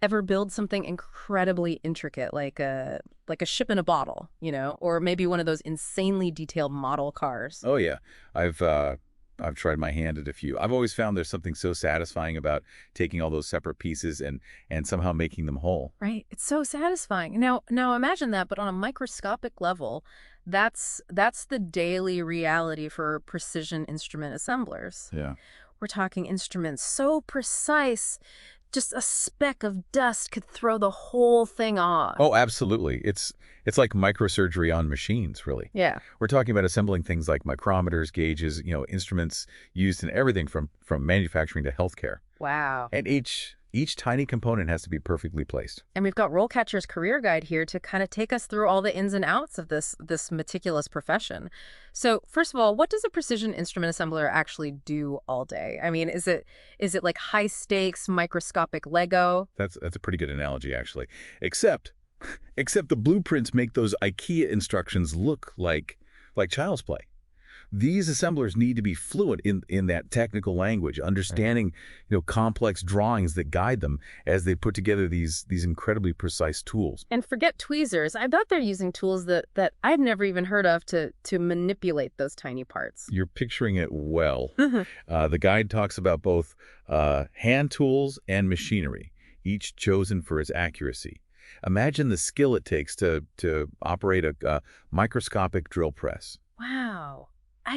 Ever build something incredibly intricate, like a ship in a bottle, or maybe one of those insanely detailed model cars? Oh yeah, I've uh, I've tried my hand at a few. I've always found there's something so satisfying about taking all those separate pieces and somehow making them whole. Right. It's so satisfying. Now imagine that, but on a microscopic level, that's the daily reality for precision instrument assemblers. Yeah. We're talking instruments so precise, just a speck of dust could throw the whole thing off. Oh, absolutely. It's like microsurgery on machines, really. Yeah. We're talking about assembling things like micrometers, gauges, instruments used in everything from manufacturing to healthcare. Wow. And each tiny component has to be perfectly placed. And we've got RoleCatcher's career guide here to kind of take us through all the ins and outs of this meticulous profession. So, first of all, what does a precision instrument assembler actually do all day? I mean, is it like high stakes microscopic Lego? That's a pretty good analogy, actually. Except except the blueprints make those IKEA instructions look like child's play. These assemblers need to be fluent in that technical language, understanding, complex drawings that guide them as they put together these incredibly precise tools. And forget tweezers. I bet they're using tools that I've never even heard of to manipulate those tiny parts. You're picturing it well. The guide talks about both hand tools and machinery, each chosen for its accuracy. Imagine the skill it takes to operate a microscopic drill press. Wow.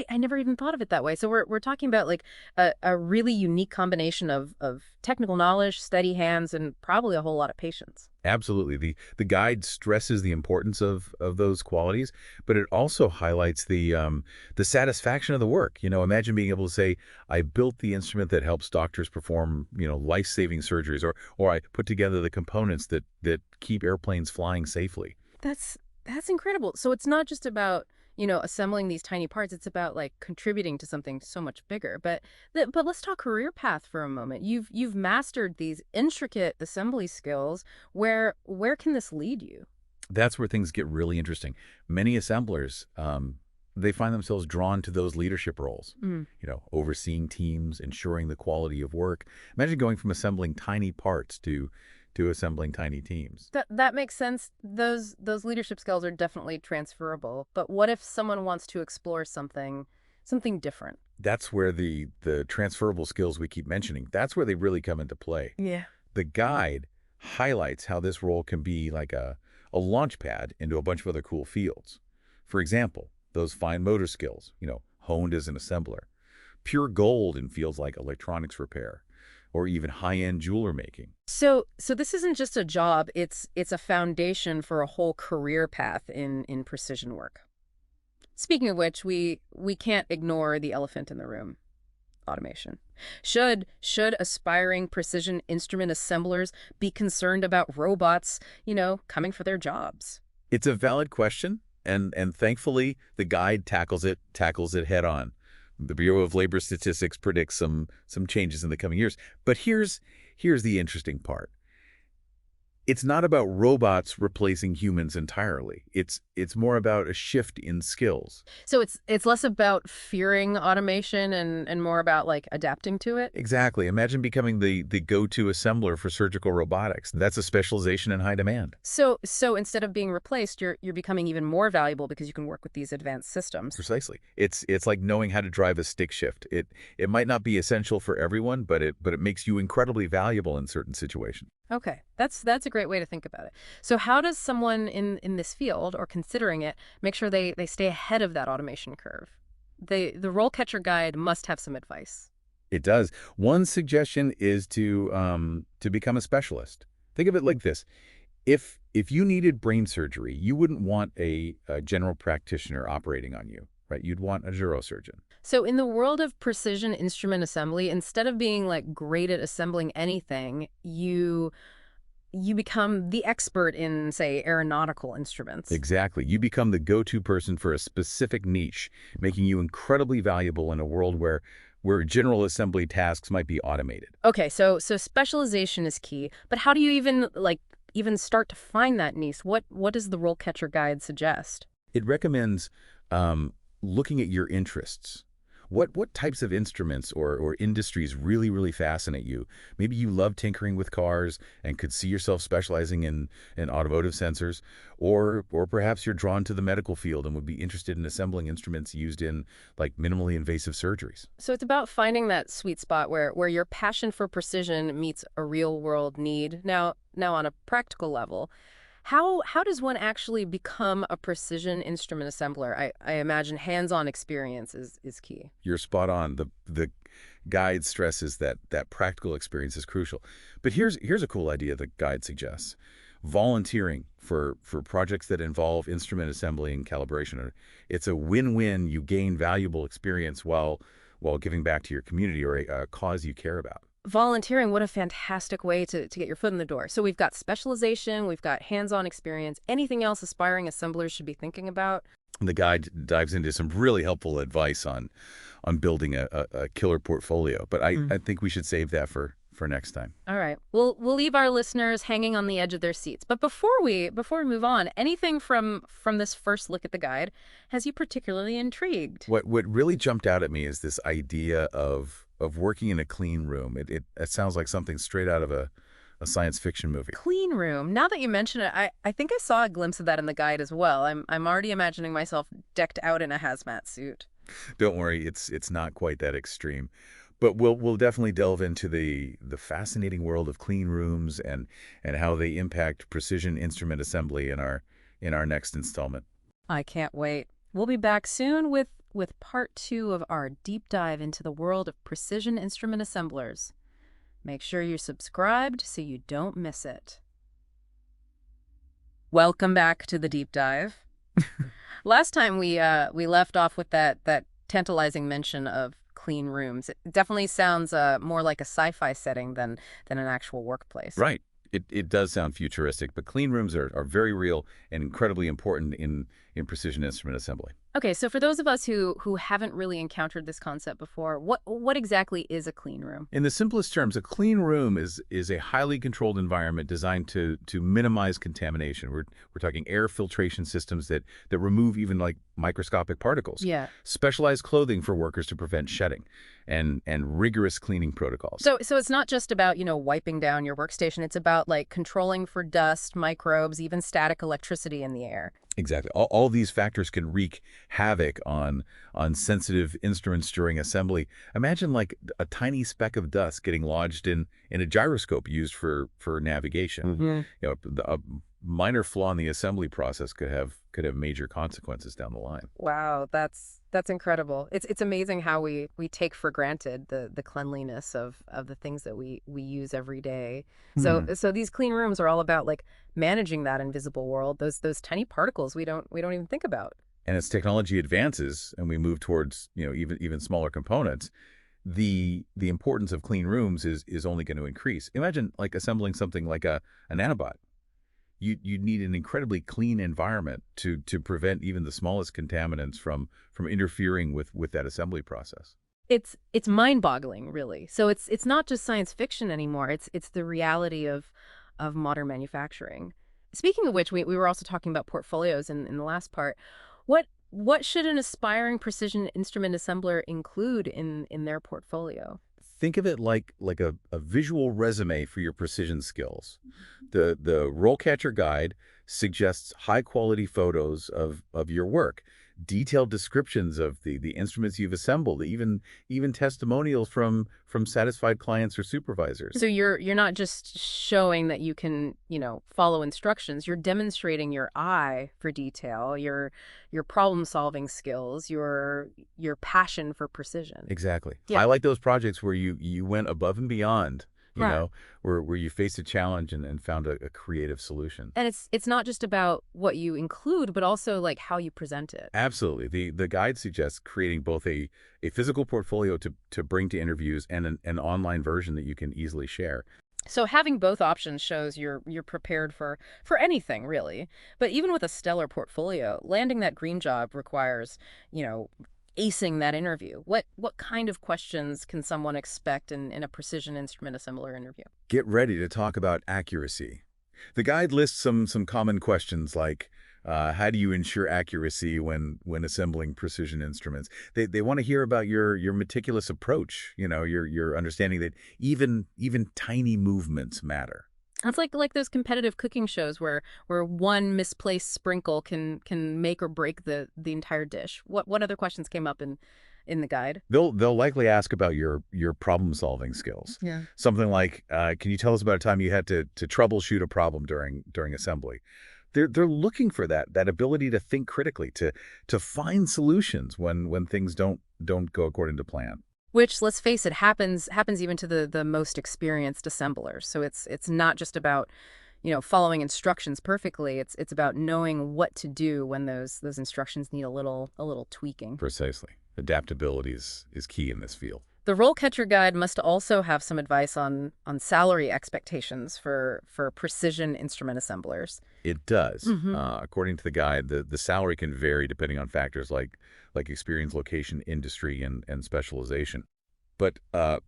I never even thought of it that way. So we're talking about like a really unique combination of technical knowledge, steady hands, and probably a whole lot of patience. Absolutely. The guide stresses the importance of those qualities, but it also highlights the satisfaction of the work. Imagine being able to say, I built the instrument that helps doctors perform, life-saving surgeries, or I put together the components that keep airplanes flying safely. That's incredible. So it's not just about assembling these tiny parts. It's about like contributing to something so much bigger. But let's talk career path for a moment. You've mastered these intricate assembly skills. Where can this lead you? That's where things get really interesting. Many assemblers, they find themselves drawn to those leadership roles, Mm. overseeing teams, ensuring the quality of work. Imagine going from assembling tiny parts to assembling tiny teams. That makes sense. Those leadership skills are definitely transferable. But what if someone wants to explore something different? That's where the transferable skills we keep mentioning, that's where they really come into play. Yeah. The guide highlights how this role can be like a launch pad into a bunch of other cool fields. For example, those fine motor skills, honed as an assembler. Pure gold in fields like electronics repair, or even high-end jeweler making. So this isn't just a job, it's a foundation for a whole career path in precision work. Speaking of which, we can't ignore the elephant in the room, automation. Should aspiring precision instrument assemblers be concerned about robots, coming for their jobs? It's a valid question, and thankfully the guide tackles it head on. The Bureau of Labor Statistics predicts some changes in the coming years. But here's the interesting part. It's not about robots replacing humans entirely. It's more about a shift in skills. So it's less about fearing automation and more about like adapting to it. Exactly. Imagine becoming the go-to assembler for surgical robotics. That's a specialization in high demand. So instead of being replaced, you're becoming even more valuable because you can work with these advanced systems. Precisely. It's like knowing how to drive a stick shift. It might not be essential for everyone, but it makes you incredibly valuable in certain situations. Okay, that's a great way to think about it. So how does someone in this field or considering it make sure they stay ahead of that automation curve? The RoleCatcher guide must have some advice. It does. One suggestion is to become a specialist. Think of it like this. If you needed brain surgery, you wouldn't want a general practitioner operating on you, right? You'd want a neurosurgeon. So in the world of precision instrument assembly, instead of being like great at assembling anything, you become the expert in, say, aeronautical instruments. Exactly. You become the go-to person for a specific niche, making you incredibly valuable in a world where general assembly tasks might be automated. Okay, so specialization is key, but how do you even start to find that niche? What does the RoleCatcher guide suggest? It recommends looking at your interests. What types of instruments or industries really fascinate you? Maybe you love tinkering with cars and could see yourself specializing in automotive sensors, or perhaps you're drawn to the medical field and would be interested in assembling instruments used in like minimally invasive surgeries. So it's about finding that sweet spot where your passion for precision meets a real-world need. Now on a practical level, how does one actually become a precision instrument assembler? I imagine hands-on experience is key. You're spot on. The guide stresses that practical experience is crucial. But here's a cool idea the guide suggests. Volunteering for projects that involve instrument assembly and calibration. It's a win-win. You gain valuable experience while giving back to your community or a cause you care about. Volunteering, what a fantastic way to get your foot in the door. So we've got specialization, we've got hands-on experience. Anything else aspiring assemblers should be thinking about? The guide dives into some really helpful advice on building a killer portfolio, but I think we should save that for next time. All right. We'll leave our listeners hanging on the edge of their seats. But before we move on, anything from this first look at the guide has you particularly intrigued? What really jumped out at me is this idea of working in a clean room. It sounds like something straight out of a science fiction movie. Clean room. Now that you mention it, I think I saw a glimpse of that in the guide as well. I'm already imagining myself decked out in a hazmat suit. Don't worry, it's not quite that extreme. But we'll definitely delve into the fascinating world of clean rooms and how they impact precision instrument assembly in our next installment. I can't wait. We'll be back soon with part 2 of our deep dive into the world of precision instrument assemblers. Make sure you're subscribed so you don't miss it. Welcome back to the deep dive. Last time we left off with that tantalizing mention of clean rooms. It definitely sounds more like a sci-fi setting than an actual workplace. Right. It does sound futuristic, but clean rooms are very real and incredibly important in precision instrument assembly. Okay, so for those of us who haven't really encountered this concept before, what exactly is a clean room? In the simplest terms, a clean room is a highly controlled environment designed to minimize contamination. We're talking air filtration systems that remove even like microscopic particles. Yeah. Specialized clothing for workers to prevent shedding, and rigorous cleaning protocols. So it's not just about, wiping down your workstation. It's about like controlling for dust, microbes, even static electricity in the air. Exactly. All these factors can wreak havoc on sensitive instruments during assembly. Imagine like a tiny speck of dust getting lodged in a gyroscope used for navigation. Mm-hmm. A minor flaw in the assembly process could have major consequences down the line. Wow, that's incredible. It's amazing how we take for granted the cleanliness of the things that we use every day. So these clean rooms are all about like managing that invisible world, those tiny particles we don't even think about. And as technology advances and we move towards even smaller components, the importance of clean rooms is only going to increase. Imagine like assembling something like a nanobot. You need an incredibly clean environment to prevent even the smallest contaminants from interfering with that assembly process. It's mind-boggling, really. So it's not just science fiction anymore. It's the reality of modern manufacturing. Speaking of which, we were also talking about portfolios in the last part. What should an aspiring precision instrument assembler include in their portfolio? Think of it like a visual resume for your precision skills. The RoleCatcher guide suggests high-quality photos of your work, detailed descriptions of the instruments you've assembled, even testimonials from satisfied clients or supervisors. So you're not just showing that you can, follow instructions. You're demonstrating your eye for detail, your problem-solving skills, your passion for precision. Exactly. Yeah. Highlight those projects where you went above and beyond, Right. where you faced a challenge and found a creative solution. And it's not just about what you include, but also like how you present it. Absolutely. The guide suggests creating both a physical portfolio to bring to interviews and an online version that you can easily share. So having both options shows you're prepared for anything, really. But even with a stellar portfolio, landing that dream job requires, acing that interview. What kind of questions can someone expect in a precision instrument assembler interview? Get ready to talk about accuracy. The guide lists some common questions like, How do you ensure accuracy when assembling precision instruments? They want to hear about your meticulous approach, your understanding that even tiny movements matter. It's like those competitive cooking shows where one misplaced sprinkle can make or break the entire dish. What other questions came up in the guide? They'll likely ask about your problem-solving skills. Yeah. Something like, can you tell us about a time you had to troubleshoot a problem during assembly? They're looking for that ability to think critically, to find solutions when things don't go according to plan. Which, let's face it, happens even to the most experienced assemblers. So it's not just about, following instructions perfectly. It's about knowing what to do when those instructions need a little tweaking. Precisely. Adaptability is key in this field. The RoleCatcher guide must also have some advice on salary expectations for precision instrument assemblers. It does. Hmm. According to the guide, the salary can vary depending on factors like experience, location, industry, and specialization. But to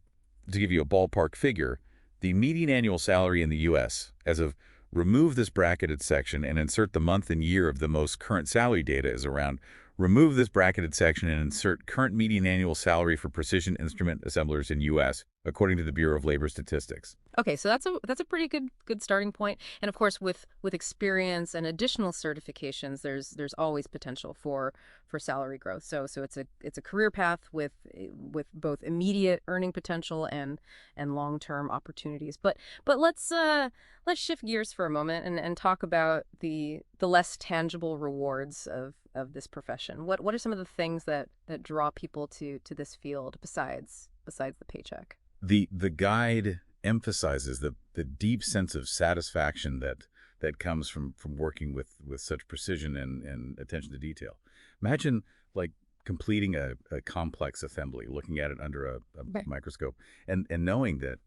give you a ballpark figure, the median annual salary in the U.S., as of remove this bracketed section and insert the month and year of the most current salary data is around. Remove this bracketed section and insert current median annual salary for precision instrument assemblers in U.S., according to the Bureau of Labor Statistics. Okay, so that's a pretty good starting point. And of course, with experience and additional certifications, there's always potential for salary growth. So it's a career path with both immediate earning potential and long-term opportunities. But let's shift gears for a moment and talk about the less tangible rewards of this profession. What are some of the things that draw people to this field besides the paycheck? The guide emphasizes the deep sense of satisfaction that comes from working with such precision and attention to detail. Imagine like completing a complex assembly, looking at it under a Right. microscope, and knowing that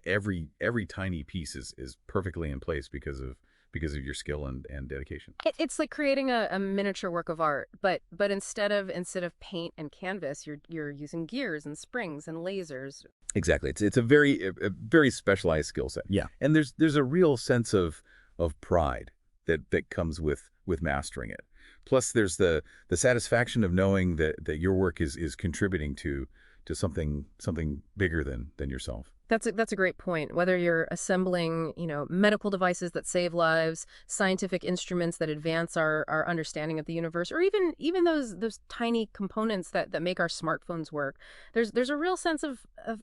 every tiny piece is perfectly in place because of your skill and dedication. It's like creating a miniature work of art, but instead of paint and canvas, you're using gears and springs and lasers. Exactly. It's a very specialized skill set. Yeah. And there's a real sense of pride that comes with mastering it. Plus there's the satisfaction of knowing that your work is contributing to something bigger than yourself. That's a great point. Whether you're assembling, medical devices that save lives, scientific instruments that advance our understanding of the universe, or even those tiny components that make our smartphones work, there's a real sense of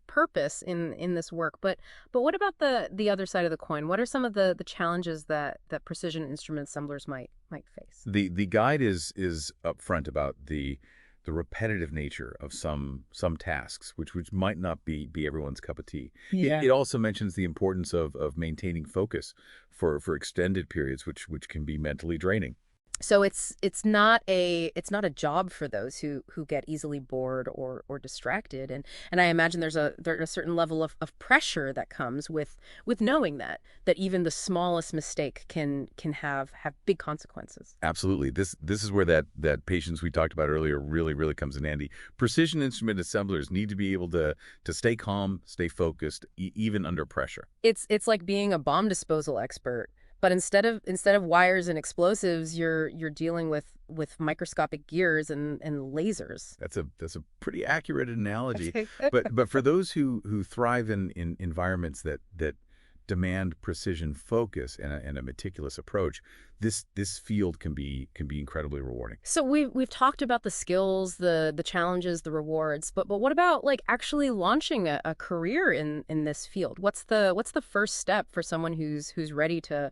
purpose in this work. But what about the other side of the coin? What are some of the challenges that precision instrument assemblers might face? The guide is upfront about the repetitive nature of some tasks, which might not be everyone's cup of tea. Yeah. It also mentions the importance of maintaining focus for extended periods, which can be mentally draining. So it's not a job for those who get easily bored or distracted, and I imagine there's a certain level of pressure that comes with knowing that even the smallest mistake can have big consequences. Absolutely. This is where that patience we talked about earlier really comes in handy. Precision instrument assemblers need to be able to stay calm, stay focused, even under pressure. It's like being a bomb disposal expert. But instead of wires and explosives, you're dealing with microscopic gears and lasers. That's a pretty accurate analogy. Okay. But for those who thrive in environments that demand precision focus and a meticulous approach, this field can be incredibly rewarding. So we've talked about the skills, the challenges, the rewards, but what about like actually launching a career in this field? What's the first step for someone who's ready to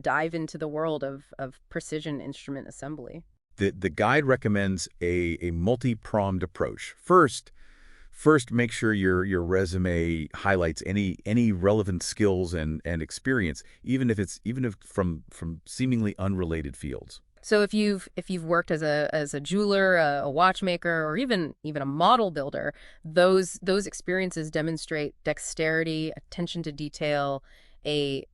dive into the world of precision instrument assembly? The guide recommends a multi-pronged approach. First, make sure your resume highlights any relevant skills and experience, even if from seemingly unrelated fields. So if you've worked as a jeweler, a watchmaker, or even a model builder, those experiences demonstrate dexterity, attention to detail, a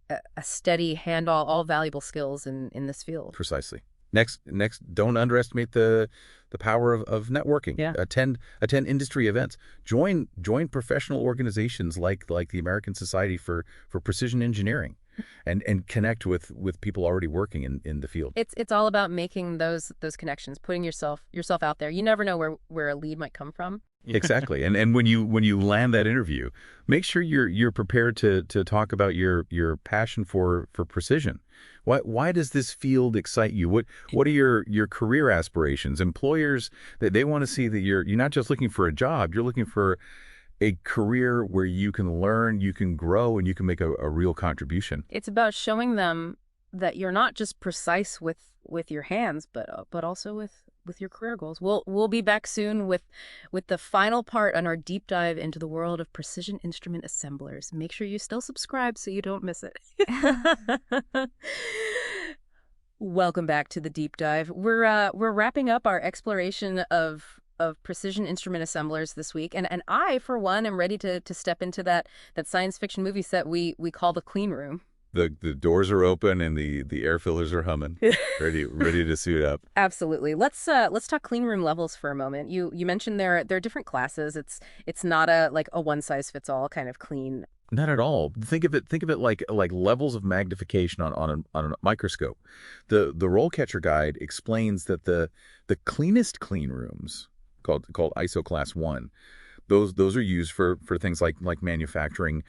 steady hand, all valuable skills in this field. Precisely. Next, don't underestimate the power of networking. Yeah. Attend industry events. Join professional organizations like the American Society for Precision Engineering. and connect with people already working in the field. It's all about making those connections, putting yourself out there. You never know where a lead might come from. Exactly. And when you land that interview, make sure you're prepared to talk about your passion for precision. Why does this field excite you? What are your career aspirations? Employers, they want to see that you're not just looking for a job, you're looking for a career where you can learn, you can grow, and you can make a real contribution. It's about showing them that you're not just precise with your hands, but also with your career goals. We'll be back soon with the final part on our deep dive into the world of precision instrument assemblers. Make sure you still subscribe so you don't miss it. Welcome back to the deep dive. We're wrapping up our exploration of precision instrument assemblers this week, and I, for one, am ready to step into that science fiction movie set we call the clean room. The doors are open and the air filters are humming, ready to suit up. Absolutely. Let's talk clean room levels for a moment. You mentioned there are different classes. It's not a one size fits all kind of clean. Not at all. Think of it like levels of magnification on a microscope. The RoleCatcher guide explains that the cleanest clean rooms, called ISO class 1, those are used for things like manufacturing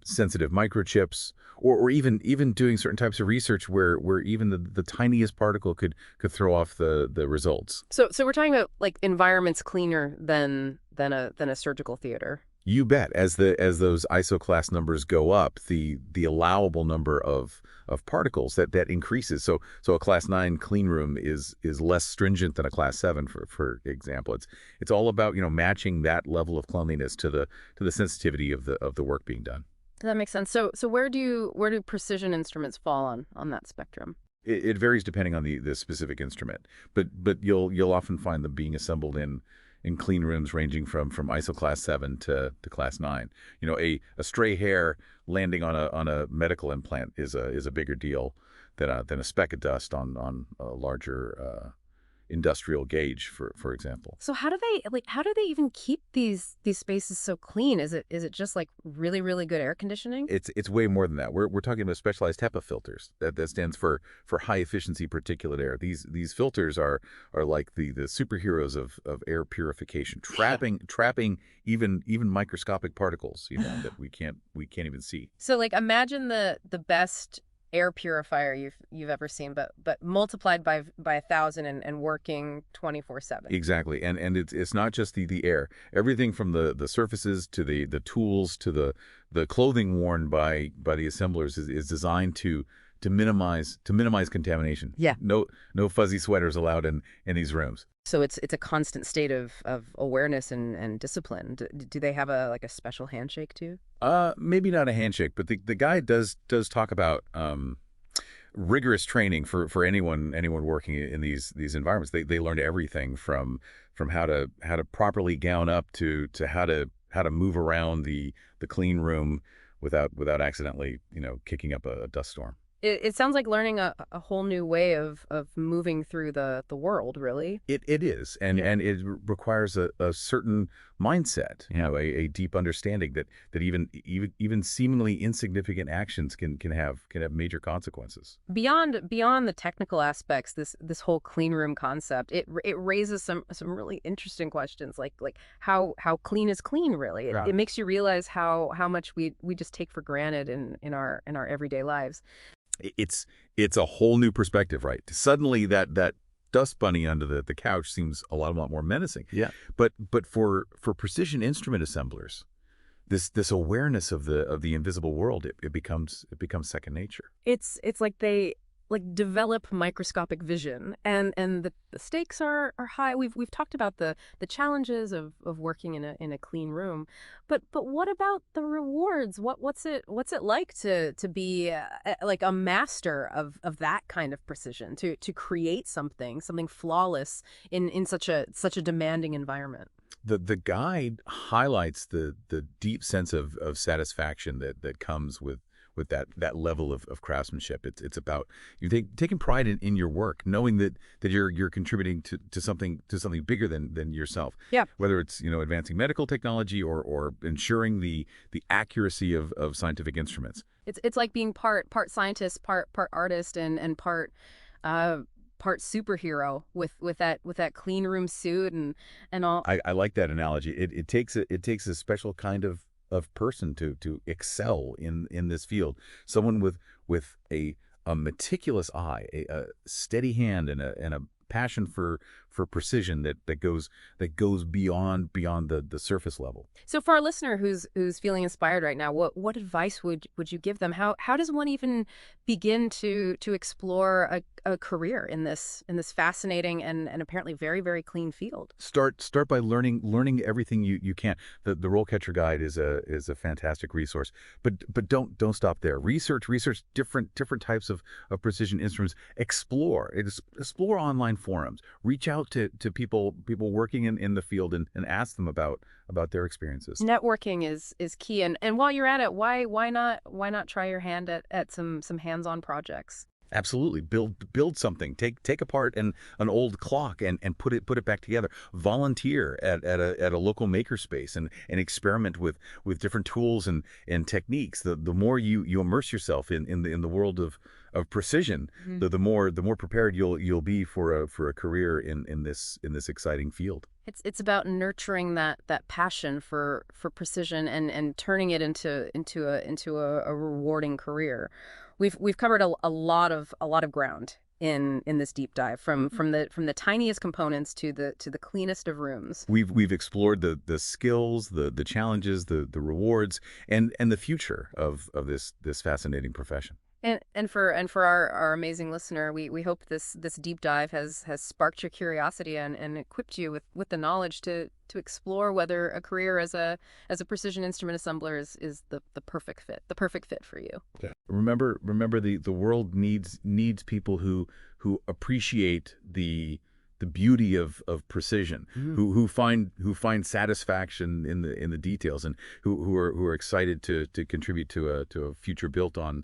sensitive microchips, or even doing certain types of research where even the tiniest particle could throw off the results. So we're talking about like environments cleaner than a surgical theater. You bet. As those ISO class numbers go up, the allowable number of particles that increases. So a class 9 clean room is less stringent than a class 7, for example. It's all about matching that level of cleanliness to the sensitivity of the work being done. That makes sense. So where do precision instruments fall on that spectrum? It varies depending on the specific instrument, but you'll often find them being assembled in clean rooms ranging from ISO class 7 to class 9. A stray hair landing on a medical implant is a bigger deal than a speck of dust on a larger industrial gauge, for example. So how do they even keep these spaces so clean? Is it just like really, really good air conditioning? It's way more than that. We're talking about specialized HEPA filters. That stands for high efficiency particulate air. These filters are like the superheroes of air purification, trapping even microscopic particles that we can't even see. So like imagine the best air purifier you've ever seen, but multiplied by 1,000 and working 24/7. Exactly, and it's not just the air. Everything from the surfaces to the tools to the clothing worn by the assemblers is designed to minimize contamination. Yeah. No fuzzy sweaters allowed in these rooms. So it's a constant state of awareness and discipline. Do they have a special handshake too? Maybe not a handshake, but the guide does talk about rigorous training for anyone working in these environments. They learn everything from how to properly gown up to how to move around the clean room without accidentally kicking up a dust storm. It sounds like learning a whole new way of moving through the world, really. It is, and it requires a certain mindset, a deep understanding that even seemingly insignificant actions can have major consequences. Beyond the technical aspects, this whole clean room concept, it raises some really interesting questions, like how clean is clean, really. It makes you realize how much we just take for granted in our everyday lives. It's a whole new perspective, right? Suddenly that dust bunny under the couch seems a lot more menacing. Yeah. But for precision instrument assemblers, this awareness of the invisible world, it becomes second nature. It's like they develop microscopic vision, and the stakes are high. We've talked about the challenges of working in a clean room, but what about the rewards? What's it like to be like a master of that kind of precision, to create something flawless in such a demanding environment? The guide highlights the deep sense of satisfaction that comes with that level of craftsmanship. It's about taking pride in your work, knowing that you're contributing to something bigger than yourself. Yeah. Whether it's advancing medical technology or ensuring the accuracy of scientific instruments. It's like being part scientist, part artist, and uh, part superhero with that clean room suit and all. I like that analogy. It takes a special kind of person to excel in this field. Someone with a meticulous eye, a steady hand, and a passion for precision that goes beyond the surface level. So for our listener who's feeling inspired right now, what advice would you give them? How does one even begin to explore a career in this fascinating and apparently very, very clean field? Start by learning everything you can. The RoleCatcher guide is a fantastic resource, but don't stop there. Research different types of precision instruments. Explore online forums. Reach out to people working in the field and ask them about their experiences. Networking is key, and while you're at it, why not try your hand at some hands-on projects? Absolutely. Build something. Take apart an old clock and put it back together. Volunteer at a local makerspace and experiment with different tools and techniques. The more you immerse yourself in the world of precision, the more prepared you'll be for a career in this exciting field. It's about nurturing that passion for precision and turning it into a rewarding career. We've covered a lot of ground in this deep dive from the tiniest components to the cleanest of rooms. We've explored the skills, the challenges, the rewards, and the future of this fascinating profession. And for our amazing listener, we hope this deep dive has sparked your curiosity and equipped you with the knowledge to explore whether a career as a precision instrument assembler is the perfect fit for you. Yeah. Remember the world needs people who appreciate the beauty of precision, who find satisfaction in the details, and who are excited to contribute to a future built on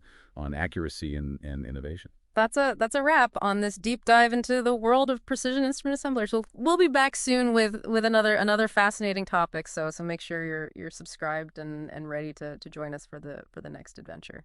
accuracy and innovation. That's a wrap on this deep dive into the world of precision instrument assemblers. We'll be back soon with another fascinating topic. So make sure you're subscribed and ready to join us for the next adventure.